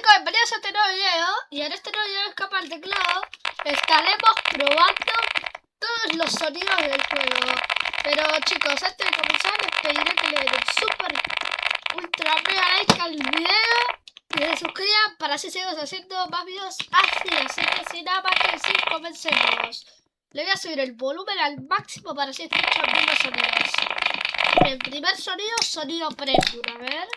chicos, bienvenidos a este nuevo video. Y en este nuevo video Escapa el Teclado estaremos probando todos los sonidos del juego. Pero chicos, antes de comenzar les pediré que le den un super ultra mega like al video y se suscriban para así seguir haciendo más videos así que sin nada más que decir, comencemos. Le voy a subir el volumen al máximo para así escuchar bien los sonidos. El primer sonido, sonido premium, a ver.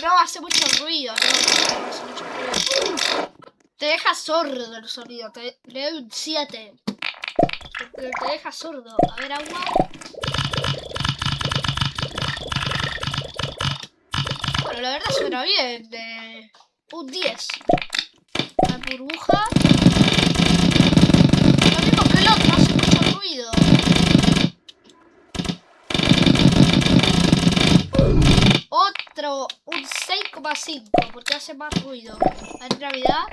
No, hace mucho ruido, no hace mucho ruido. Te deja sordo el sonido, le doy un 7. Te deja sordo. A ver, agua. Bueno, la verdad suena bien, un 10. La burbuja. Lo mismo que el otro, hace mucho ruido. Otro, un 6,5, porque hace más ruido. ¿Hay Navidad?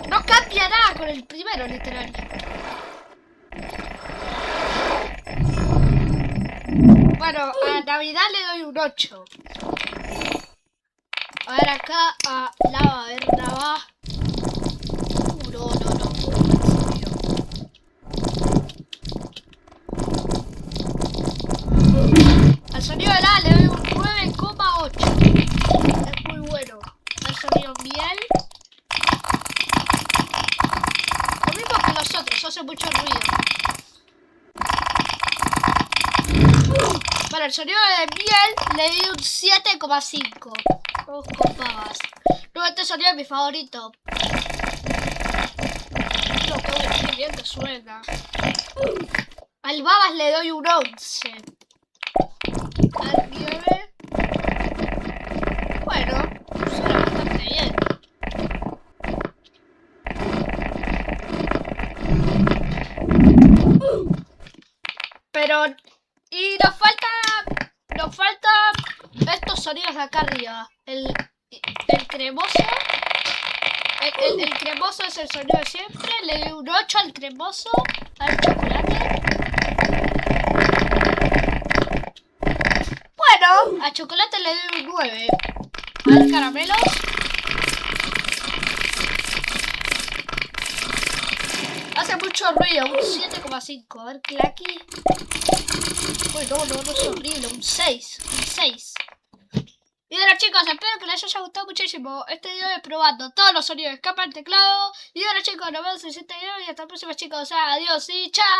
No cambia nada con el primero, literal. Bueno, a Navidad le doy un 8. A ver acá, a lava, a ver, lava. No. Al sonido de la le doy un 9,8. Es muy bueno. Al sonido miel. Lo mismo que los otros, hace mucho ruido. Bueno, el sonido de miel le di un 7,5. Vamos con babas. Luego este sonido es mi favorito. No, qué bien que suena. Al babas le doy un 11. Al 9. Bueno, suena bastante bien. Pero... y nos falta estos sonidos de acá arriba. El cremoso. El cremoso es el sonido de siempre. Le doy un 8 al cremoso. Al chocolate. Bueno, a chocolate le doy un 9. Al caramelo. Hace mucho ruido, un 7,5. A ver, Clacky. Uy, no, es horrible, un 6. Y bueno chicos, espero que les haya gustado muchísimo este video de probando todos los sonidos de Escapa el Teclado. Y bueno chicos, nos vemos en el siguiente video y hasta la próxima chicos. Adiós y chao.